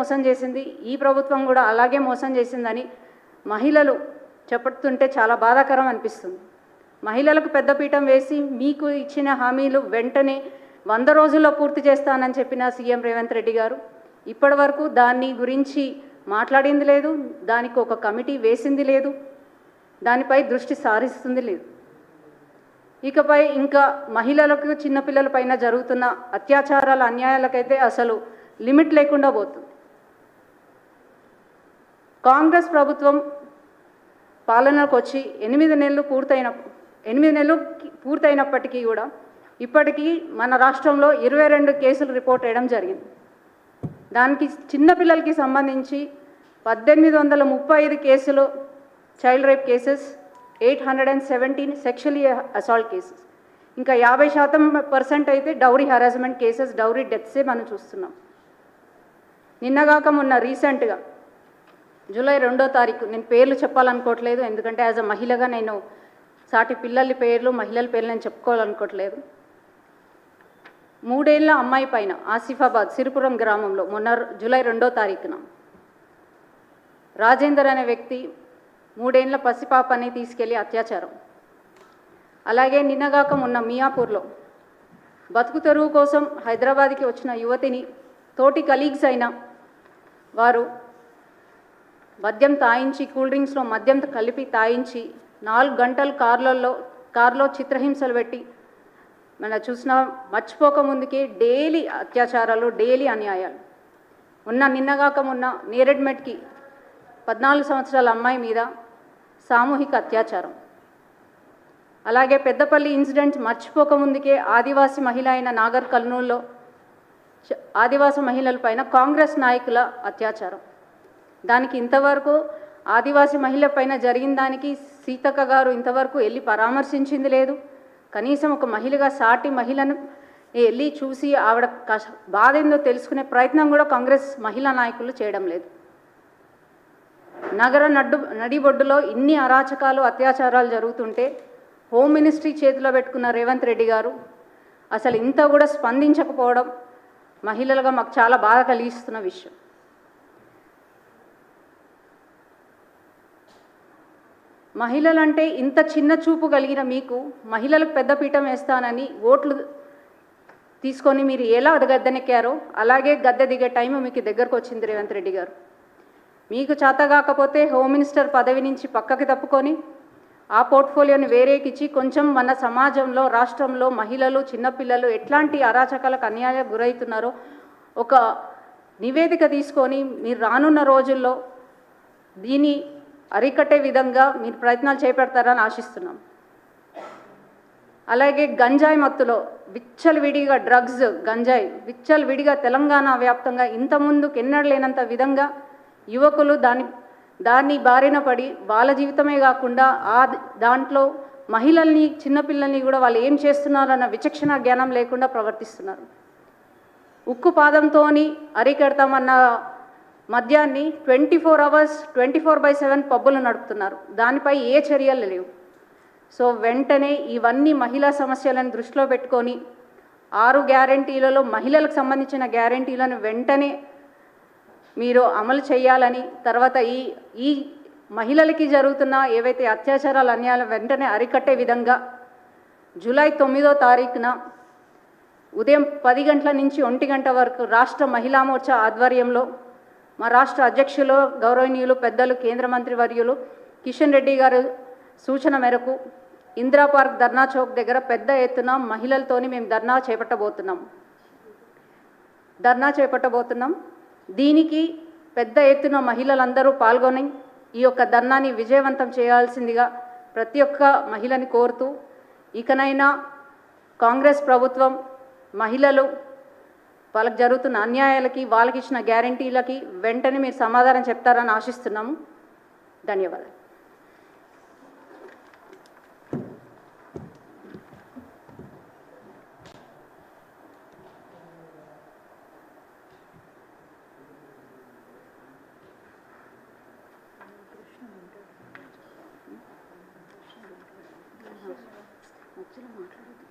మోసం చేసింది, ఈ ప్రభుత్వం కూడా అలాగే మోసం చేసిందని మహిళలు చెప్పుతుంటే చాలా బాధాకరం అనిపిస్తుంది. మహిళలకు పెద్దపీఠం వేసి మీకు ఇచ్చిన హామీలు వెంటనే 100 రోజుల్లో పూర్తి చేస్తానని చెప్పిన సీఎం రేవంత్ రెడ్డి గారు ఇప్పటి వరకు దాని గురించి మాట్లాడింది లేదు, దానికి ఒక కమిటీ వేసింది లేదు, దానిపై దృష్టి సారిస్తుంది లేదు. ఇకపై ఇంకా మహిళలకు చిన్నపిల్లల పైన జరుగుతున్న అత్యాచారాల అన్యాయాలకైతే అసలు లిమిట్ లేకుండా పోతుంది. కాంగ్రెస్ ప్రభుత్వం పాలనకు వచ్చి 8 నెలలు పూర్తయినప్పటికీ కూడా ఇప్పటికీ మన రాష్ట్రంలో 22 కేసులు రిపోర్ట్ చేయడం జరిగింది. దానికి చిన్నపిల్లలకి సంబంధించి 1835 కేసులు child rape cases, 817 sexually assault cases, ఇంకా 50% అయితే డౌరీ హెరాస్మెంట్ కేసెస్, డౌరీ డెత్సే మనం చూస్తున్నాం. నిన్నగాక మొన్న రీసెంట్గా జూలై 2వ తారీఖు, నేను పేర్లు చెప్పాలనుకోవట్లేదు ఎందుకంటే యాజ్ అ మహిళగా నేను సాటి పిల్లల పేర్లు మహిళల పేర్లు నేను చెప్పుకోవాలనుకోవట్లేదు. 3 ఏళ్ల అమ్మాయి పైన ఆసిఫాబాద్ సిరిపురం గ్రామంలో మొన్న జూలై 2వ తారీఖున రాజేందర్ అనే వ్యక్తి 3 ఏళ్ల పసిపాపని తీసుకెళ్లి అత్యాచారం. అలాగే నిన్నగాక మొన్న మియాపూర్లో బతుకు తెరువు కోసం హైదరాబాద్కి వచ్చిన యువతిని తోటి కలీగ్స్ అయిన వారు మద్యం తాయించి, కూల్ డ్రింక్స్లో మద్యం కలిపి తాయించి 4 గంటలు కార్లో చిత్రహింసలు పెట్టి మన చూసిన మర్చిపోక ముందుకే డైలీ అత్యాచారాలు, డైలీ అన్యాయాలు. నిన్నగాక మొన్న నేరెడ్మెట్కి 14 సంవత్సరాల అమ్మాయి మీద సామూహిక అత్యాచారం. అలాగే పెద్దపల్లి ఇన్సిడెంట్ మర్చిపోక ముందుకే ఆదివాసీ మహిళ అయిన నాగర్ కర్నూల్లో ఆదివాసీ మహిళలపైన కాంగ్రెస్ నాయకుల అత్యాచారం. దానికి ఇంతవరకు ఆదివాసీ మహిళ పైన జరిగిన దానికి సీతక్క గారు ఇంతవరకు వెళ్ళి పరామర్శించింది లేదు. కనీసం ఒక మహిళగా సాటి మహిళను వెళ్ళి చూసి ఆవిడ బాధ ఏందో తెలుసుకునే ప్రయత్నం కూడా కాంగ్రెస్ మహిళా నాయకులు చేయడం లేదు. నగర నడిబొడ్డులో ఇన్ని అరాచకాలు, అత్యాచారాలు జరుగుతుంటే హోమ్ మినిస్ట్రీ చేతిలో పెట్టుకున్న రేవంత్ రెడ్డి గారు అసలు ఇంత కూడా స్పందించకపోవడం మహిళలుగా మాకు చాలా బాధ కలిగిస్తున్న విషయం. మహిళలంటే ఇంత చిన్న చూపు కలిగిన మీకు మహిళలకు పెద్దపీఠం వేస్తానని ఓట్లు తీసుకొని మీరు ఎలా గద్దెనెక్కారో అలాగే గద్దె దిగే టైం మీకు దగ్గరకు వచ్చింది రేవంత్ రెడ్డి గారు. మీకు చేత కాకపోతే హోమ్ మినిస్టర్ పదవి నుంచి పక్కకి తప్పుకొని ఆ పోర్ట్ఫోలియోని వేరేకిచ్చి కొంచెం మన సమాజంలో, రాష్ట్రంలో మహిళలు, చిన్నపిల్లలు ఎట్లాంటి అరాచకాలకు అన్యాయం గురవుతున్నారో ఒక నివేదిక తీసుకొని మీరు రానున్న రోజుల్లో దీన్ని అరికట్టే విధంగా మీరు ప్రయత్నాలు చేపడతారని ఆశిస్తున్నాం. అలాగే గంజాయి మత్తులో విచ్చలవిడిగా డ్రగ్స్, గంజాయి విచ్చలవిడిగా తెలంగాణ వ్యాప్తంగా ఇంతకుముందుకు ఎన్నడూ లేనంత విధంగా యువకులు దాన్ని బారిన పడి వాళ్ళ జీవితమే కాకుండా దాంట్లో మహిళల్ని, చిన్నపిల్లల్ని కూడా వాళ్ళు ఏం చేస్తున్నారన్న విచక్షణ జ్ఞానం లేకుండా ప్రవర్తిస్తున్నారు. ఉక్కు పాదంతో అరికెడతామన్న మద్యాన్ని 24 అవర్స్ 24/7 పబ్బులు నడుపుతున్నారు. దానిపై ఏ చర్యలు లేవు. సో వెంటనే ఇవన్నీ మహిళా సమస్యలను దృష్టిలో పెట్టుకొని 6 గ్యారెంటీలలో మహిళలకు సంబంధించిన గ్యారెంటీలను వెంటనే మీరు అమలు చేయాలని, తర్వాత ఈ మహిళలకి జరుగుతున్న ఏవైతే అత్యాచారాలు, అన్యాయాలు వెంటనే అరికట్టే విధంగా జూలై 9వ తారీఖున ఉదయం 10 గంటల నుంచి 1 గంట వరకు రాష్ట్ర మహిళా మోర్చా ఆధ్వర్యంలో మా రాష్ట్ర అధ్యక్షులు గౌరవనీయులు పెద్దలు కేంద్ర మంత్రి వర్యులు కిషన్ రెడ్డి గారు సూచన మేరకు ఇందిరా పార్క్ ధర్నా చౌక్ దగ్గర పెద్ద ఎత్తున మహిళలతోని మేము ధర్నా చేపట్టబోతున్నాం. దీనికి పెద్ద ఎత్తున మహిళలందరూ పాల్గొని ఈ యొక్క ధర్నాని విజయవంతం చేయాల్సిందిగా ప్రతి ఒక్క మహిళని కోరుతూ, ఇకనైనా కాంగ్రెస్ ప్రభుత్వం మహిళలు వాళ్ళకి జరుగుతున్న అన్యాయాలకి, వాళ్ళకి ఇచ్చిన గ్యారెంటీలకి వెంటనే మీరు సమాధానం చెప్తారని ఆశిస్తున్నాము. ధన్యవాదాలు. మధ్యలో మాట్లాడదు.